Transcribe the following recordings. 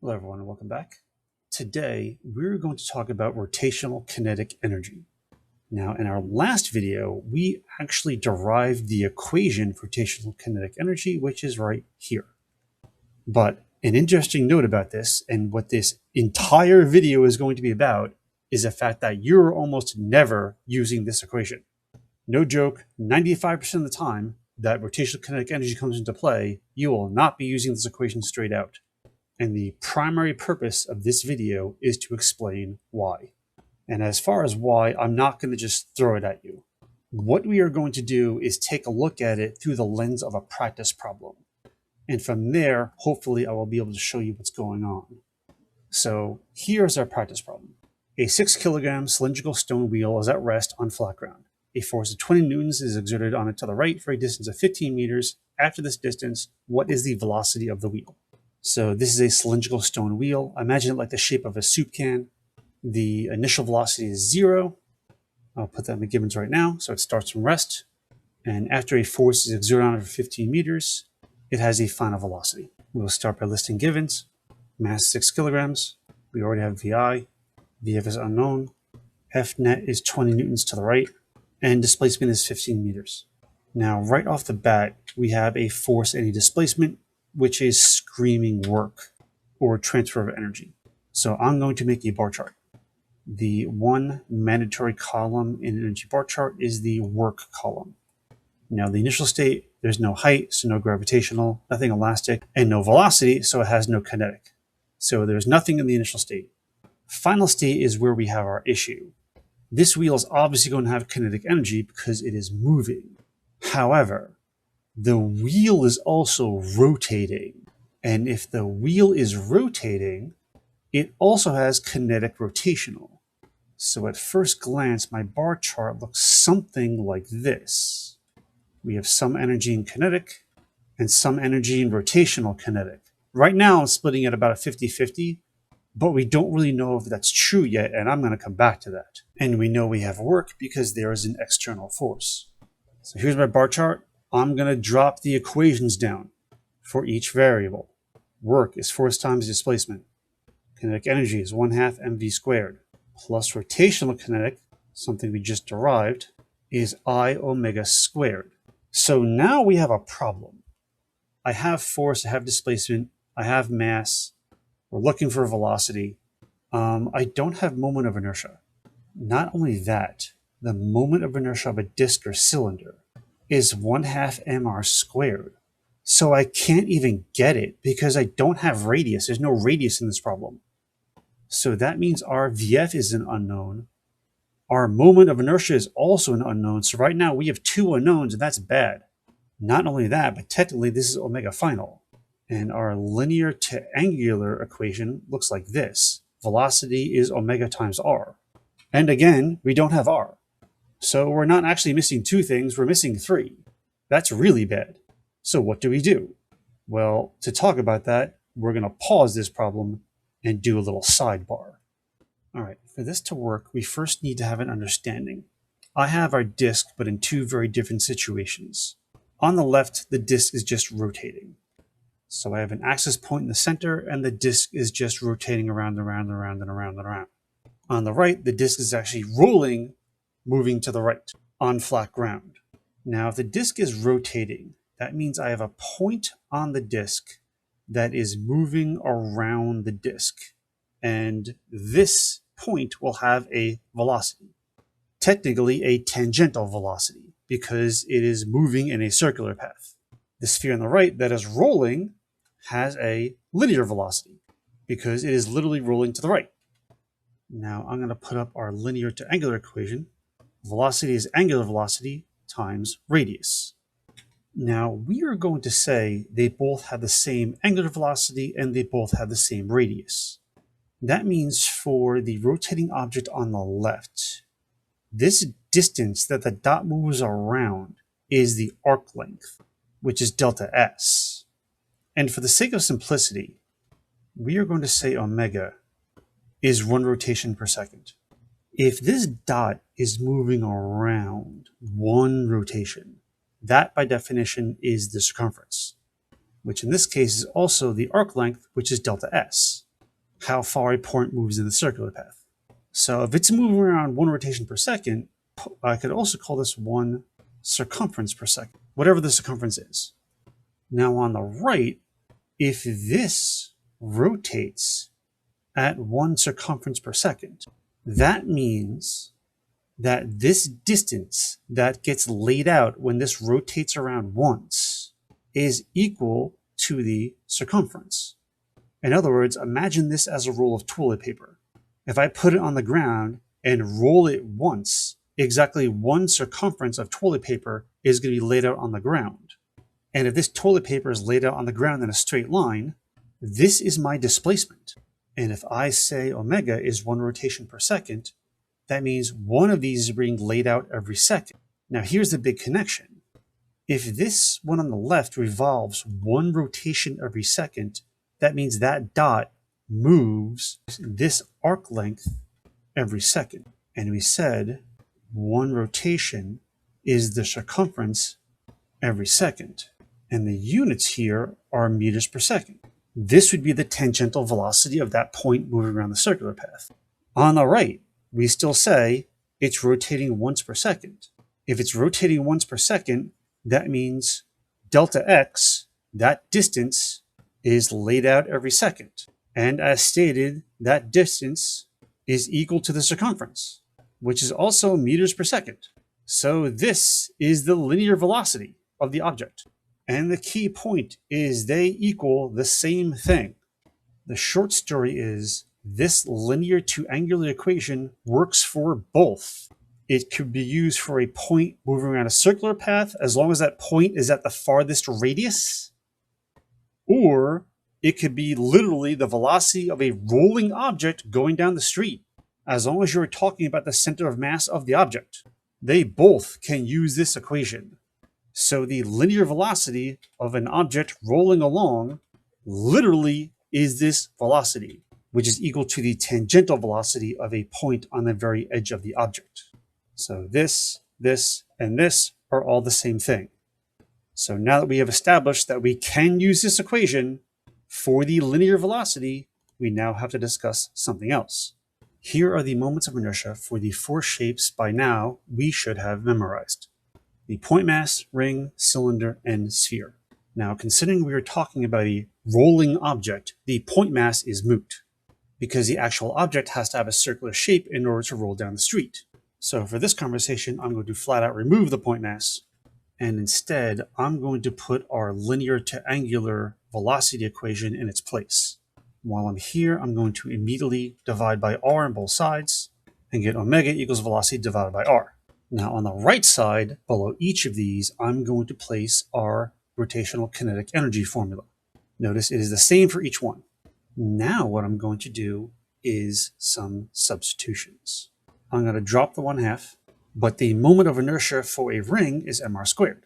Hello everyone and welcome back. Today we're going to talk about rotational kinetic energy. Now in our last video we actually derived the equation for rotational kinetic energy, which is right here. But an interesting note about this, and what this entire video is going to be about, is the fact that you're almost never using this equation. No joke, 95% of the time that rotational kinetic energy comes into play, you will not be using this equation straight out. And the primary purpose of this video is to explain why. And as far as why, I'm not going to just throw it at you. What we are going to do is take a look at it through the lens of a practice problem. And from there, hopefully I will be able to show you what's going on. So here's our practice problem. A 6 kilogram cylindrical stone wheel is at rest on flat ground. A force of 20 newtons is exerted on it to the right for a distance of 15 meters. After this distance, what is the velocity of the wheel? So this is a cylindrical stone wheel. Imagine it like the shape of a soup can. The initial velocity is 0. I'll put that in the givens right now. So it starts from rest. And after a force is exerted on it for 15 meters, it has a final velocity. We'll start by listing givens. Mass 6 kilograms. We already have VI. VF is unknown. F net is 20 newtons to the right. And displacement is 15 meters. Now, right off the bat, we have a force and a displacement, which is screaming work or transfer of energy. So I'm going to make a bar chart. The one mandatory column in an energy bar chart is the work column. Now the initial state, there's no height, so no gravitational, nothing elastic, and no velocity, so it has no kinetic. So there's nothing in the initial state. Final state is where we have our issue. This wheel is obviously going to have kinetic energy because it is moving. However, the wheel is also rotating. And if the wheel is rotating, it also has kinetic rotational. So at first glance, my bar chart looks something like this. We have some energy in kinetic and some energy in rotational kinetic. Right now, I'm splitting at about a 50-50, but we don't really know if that's true yet, and I'm going to come back to that. And we know we have work because there is an external force. So here's my bar chart. I'm going to drop the equations down for each variable. Work is force times displacement. Kinetic energy is 1/2 mv squared. Plus rotational kinetic, something we just derived, is I omega squared. So now we have a problem. I have force, I have displacement, I have mass. We're looking for velocity. I don't have moment of inertia. Not only that, the moment of inertia of a disk or cylinder is 1/2 mr squared. So I can't even get it because I don't have radius. There's no radius in this problem. So that means our VF is an unknown. Our moment of inertia is also an unknown. So right now we have two unknowns, and that's bad. Not only that, but technically this is omega final. And our linear to angular equation looks like this. Velocity is omega times r. And again, we don't have r. So we're not actually missing two things, we're missing three. That's really bad. So what do we do? Well, to talk about that, we're going to pause this problem and do a little sidebar. All right, for this to work, we first need to have an understanding. I have our disk, but in two very different situations. On the left, the disk is just rotating. So I have an axis point in the center, and the disk is just rotating around and around and around and around and around. On the right, the disk is actually rolling, moving to the right on flat ground. Now, if the disk is rotating, that means I have a point on the disk that is moving around the disk. And this point will have a velocity, technically a tangential velocity, because it is moving in a circular path. The sphere on the right that is rolling has a linear velocity, because it is literally rolling to the right. Now I'm going to put up our linear to angular equation. Velocity is angular velocity times radius. Now we are going to say they both have the same angular velocity and they both have the same radius. That means for the rotating object on the left, this distance that the dot moves around is the arc length, which is delta s. And for the sake of simplicity, we are going to say omega is 1 rotation per second. If this dot is moving around 1 rotation, that by definition is the circumference, which in this case is also the arc length, which is delta s. how far a point moves in the circular path. So if it's moving around 1 rotation per second, I could also call this 1 circumference per second, whatever the circumference is. Now on the right, if this rotates at 1 circumference per second, that means that this distance that gets laid out when this rotates around once is equal to the circumference. In other words, imagine this as a roll of toilet paper. If I put it on the ground and roll it once, exactly 1 circumference of toilet paper is going to be laid out on the ground. And if this toilet paper is laid out on the ground in a straight line, this is my displacement. And if I say omega is 1 rotation per second, that means one of these is being laid out every second. Now here's the big connection. If this one on the left revolves 1 rotation every second, that means that dot moves this arc length every second. And we said 1 rotation is the circumference every second. And the units here are meters per second. This would be the tangential velocity of that point moving around the circular path. On the right, we still say it's rotating once per second. If it's rotating once per second, that means delta x, that distance, is laid out every second. And as stated, that distance is equal to the circumference, which is also meters per second. So this is the linear velocity of the object. And the key point is they equal the same thing. The short story is this linear to angular equation works for both. It could be used for a point moving around a circular path as long as that point is at the farthest radius, or it could be literally the velocity of a rolling object going down the street, as long as you're talking about the center of mass of the object. They both can use this equation. So the linear velocity of an object rolling along literally is this velocity, which is equal to the tangential velocity of a point on the very edge of the object. So this, and this are all the same thing. So now that we have established that we can use this equation for the linear velocity, we now have to discuss something else. Here are the moments of inertia for the 4 shapes by now we should have memorized: the point mass, ring, cylinder, and sphere. Now, considering we are talking about a rolling object, the point mass is moot, because the actual object has to have a circular shape in order to roll down the street. So for this conversation, I'm going to flat out remove the point mass, and instead I'm going to put our linear to angular velocity equation in its place. While I'm here, I'm going to immediately divide by r on both sides and get omega equals velocity divided by r. Now on the right side, below each of these, I'm going to place our rotational kinetic energy formula. Notice it is the same for each one. Now what I'm going to do is some substitutions. I'm going to drop the 1/2, but the moment of inertia for a ring is mr squared.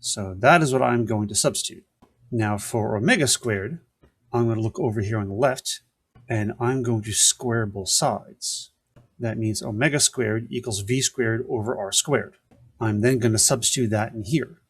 So that is what I'm going to substitute. Now for omega squared, I'm going to look over here on the left, and I'm going to square both sides. That means omega squared equals v squared over r squared. I'm then going to substitute that in here.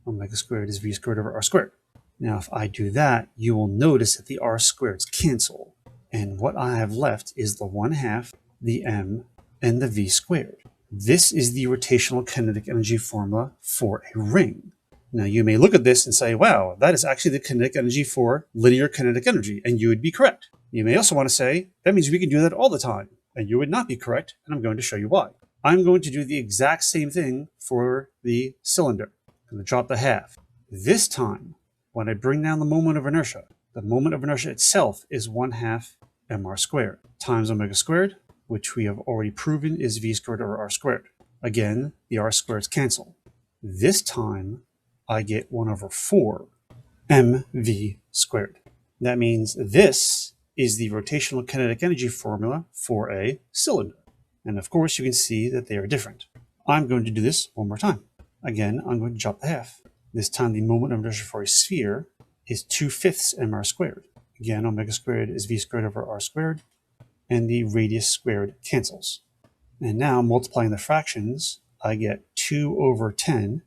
Omega squared is v squared over r squared. Now if I do that, you will notice that the r squareds cancel. And what I have left is the 1/2, the m, and the v squared. This is the rotational kinetic energy formula for a ring. Now you may look at this and say, wow, that is actually the kinetic energy for linear kinetic energy, and you would be correct. You may also want to say, that means we can do that all the time, and you would not be correct, and I'm going to show you why. I'm going to do the exact same thing for the cylinder. I'm going to drop the 1/2. This time, when I bring down the moment of inertia itself is 1/2 mr squared times omega squared, which we have already proven is v squared over r squared. Again, the r squareds cancel. This time, I get 1/4 mv squared. That means this is the rotational kinetic energy formula for a cylinder. And of course, you can see that they are different. I'm going to do this one more time. Again, I'm going to drop the 1/2. This time, the moment of inertia for a sphere is 2/5 mr squared. Again, omega squared is v squared over r squared, and the radius squared cancels. And now, multiplying the fractions, I get 2/10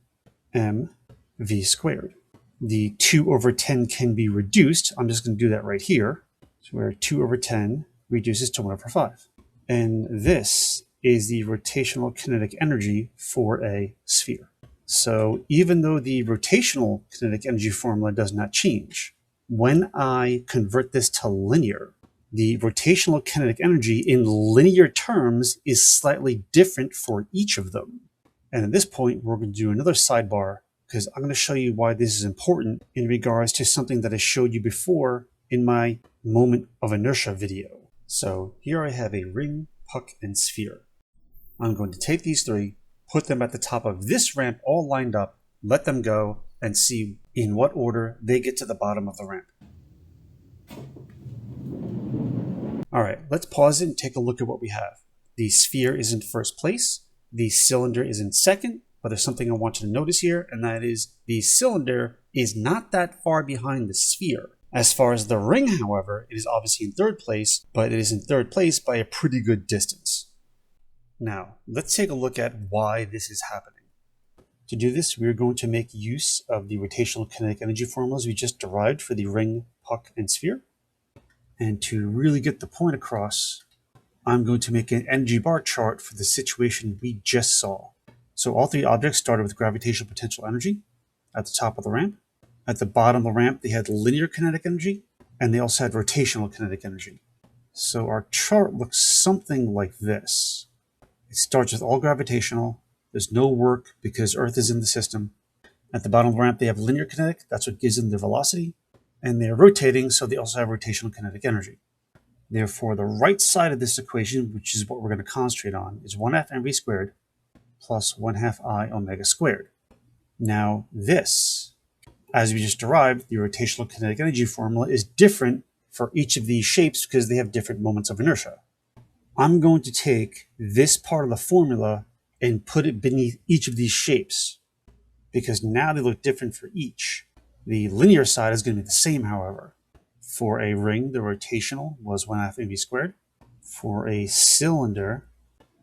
mv squared. The 2/10 can be reduced. I'm just going to do that right here. where 2 over 10 reduces to 1 over 5. And this is the rotational kinetic energy for a sphere. So even though the rotational kinetic energy formula does not change, when I convert this to linear, the rotational kinetic energy in linear terms is slightly different for each of them. And at this point, we're going to do another sidebar because I'm going to show you why this is important in regards to something that I showed you before in my moment of inertia video. So here I have a ring, puck, and sphere. I'm going to take these three, put them at the top of this ramp all lined up, let them go, and see in what order they get to the bottom of the ramp. Alright, let's pause it and take a look at what we have. The sphere is in first place, the cylinder is in second, but there's something I want you to notice here, and that is the cylinder is not that far behind the sphere. As far as the ring, however, it is obviously in third place, but it is in third place by a pretty good distance. Now, let's take a look at why this is happening. To do this, we're going to make use of the rotational kinetic energy formulas we just derived for the ring, puck, and sphere. And to really get the point across, I'm going to make an energy bar chart for the situation we just saw. So all three objects started with gravitational potential energy at the top of the ramp. At the bottom of the ramp, they had linear kinetic energy, and they also had rotational kinetic energy. So our chart looks something like this. It starts with all gravitational. There's no work because Earth is in the system. At the bottom of the ramp, they have linear kinetic. That's what gives them their velocity. And they're rotating, so they also have rotational kinetic energy. Therefore, the right side of this equation, which is what we're going to concentrate on, is 1/2 mv squared plus 1/2 I omega squared. Now, this, as we just derived, the rotational kinetic energy formula is different for each of these shapes because they have different moments of inertia. I'm going to take this part of the formula and put it beneath each of these shapes because now they look different for each. The linear side is going to be the same, however. For a ring, the rotational was 1/2 mv squared. For a cylinder,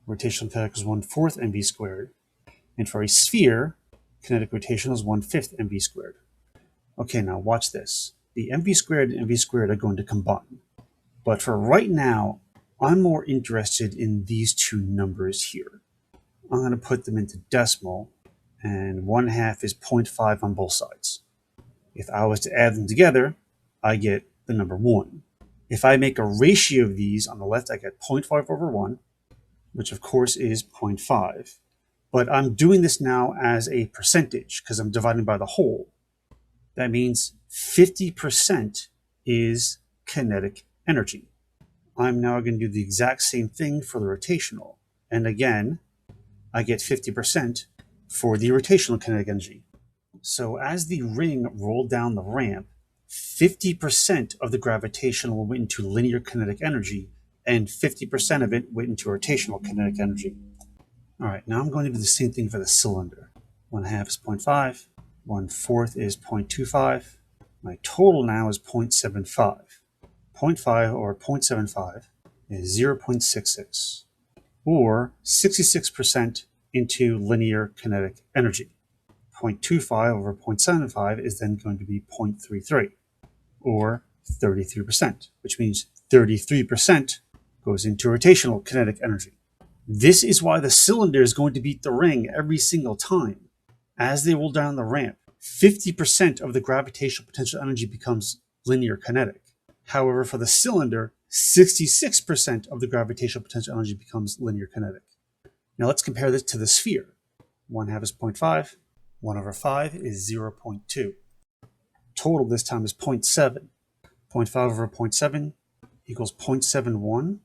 rotational kinetic was 1/4 mv squared. And for a sphere, kinetic rotational is 1/5 mv squared. Okay, now watch this. The mv squared and mv squared are going to combine. But for right now, I'm more interested in these two numbers here. I'm going to put them into decimal, and 1/2 is 0.5 on both sides. If I was to add them together, I get the number 1. If I make a ratio of these on the left, I get 0.5 over 1, which of course is 0.5. But I'm doing this now as a percentage because I'm dividing by the whole. That means 50% is kinetic energy. I'm now going to do the exact same thing for the rotational. And again, I get 50% for the rotational kinetic energy. So as the ring rolled down the ramp, 50% of the gravitational went into linear kinetic energy, and 50% of it went into rotational kinetic energy. All right, now I'm going to do the same thing for the cylinder. 1/2 is 0.5, 1/4 is 0.25. My total now is 0.75. 0.5 or 0.75 is 0.66, or 66% into linear kinetic energy. 0.25 over 0.75 is then going to be 0.33, or 33%, which means 33% goes into rotational kinetic energy. This is why the cylinder is going to beat the ring every single time. As they roll down the ramp, 50% of the gravitational potential energy becomes linear kinetic. However, for the cylinder, 66% of the gravitational potential energy becomes linear kinetic. Now let's compare this to the sphere. 1/2 is 0.5. 1 over 5 is 0.2. Total this time is 0.7. 0.5 over 0.7 equals 0.71,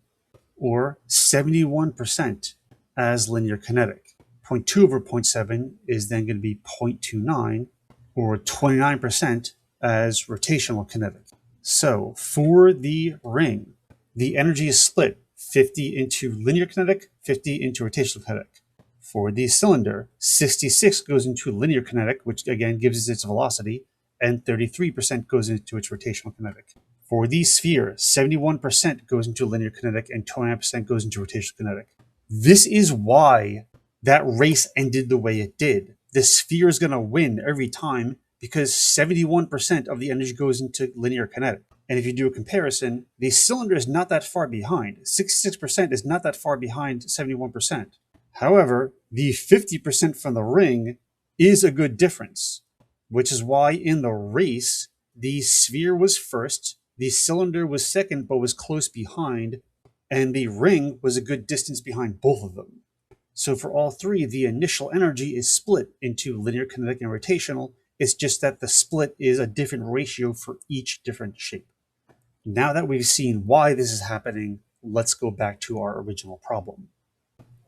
or 71% as linear kinetic. 0.2 over 0.7 is then going to be 0.29, or 29% as rotational kinetic. So for the ring, the energy is split 50 into linear kinetic, 50 into rotational kinetic. For the cylinder, 66 goes into linear kinetic, which again gives it its velocity, and 33% goes into its rotational kinetic. For the sphere, 71% goes into linear kinetic and 29% goes into rotational kinetic. This is why that race ended the way it did. The sphere is going to win every time because 71% of the energy goes into linear kinetic. And if you do a comparison, the cylinder is not that far behind. 66% is not that far behind 71%. However, the 50% from the ring is a good difference, which is why in the race, the sphere was first, the cylinder was second but was close behind, and the ring was a good distance behind both of them. So for all three, the initial energy is split into linear, kinetic, and rotational. It's just that the split is a different ratio for each different shape. Now that we've seen why this is happening, let's go back to our original problem.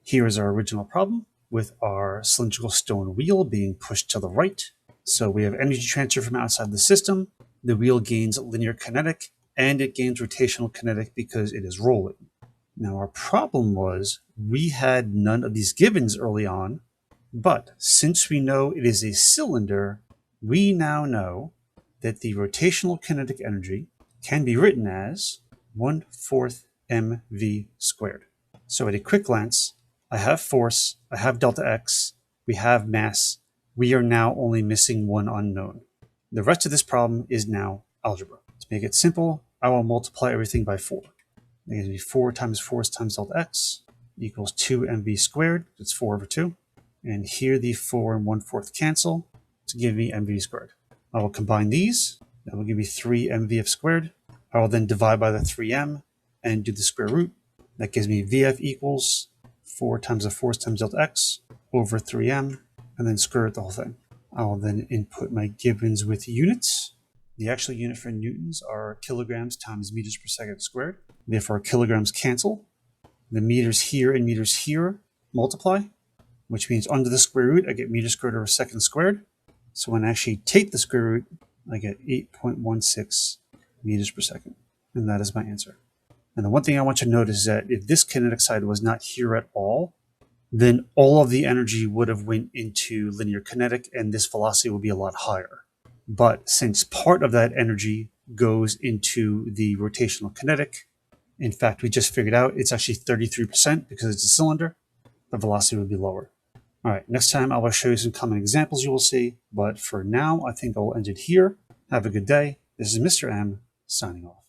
Here is our original problem with our cylindrical stone wheel being pushed to the right. So we have energy transfer from outside the system. The wheel gains linear kinetic and it gains rotational kinetic because it is rolling. Now our problem was we had none of these givens early on, but since we know it is a cylinder, we now know that the rotational kinetic energy can be written as 1/4 mv squared. So at a quick glance, I have force, I have delta x, we have mass, we are now only missing one unknown. The rest of this problem is now algebra. To make it simple, I will multiply everything by 4. That gives me 4 times force times delta x equals 2 mv squared. It's 4 over 2. And here the 4 and 1/4 cancel to give me mv squared. I will combine these. That will give me 3 mvf squared. I will then divide by the 3m and do the square root. That gives me vf equals 4 times the force times delta x over 3m, and then square root the whole thing. I will then input my givens with units. The actual unit for newtons are kilograms times meters per second squared. Therefore, kilograms cancel. The meters here and meters here multiply, which means under the square root, I get meters squared over second squared. So when I actually take the square root, I get 8.16 meters per second. And that is my answer. And the one thing I want you to notice is that if this kinetic side was not here at all, then all of the energy would have went into linear kinetic and this velocity would be a lot higher. But since part of that energy goes into the rotational kinetic, in fact, we just figured out it's actually 33% because it's a cylinder, the velocity would be lower. All right, next time I will show you some common examples you will see, but for now, I think I'll end it here. Have a good day. This is Mr. M signing off.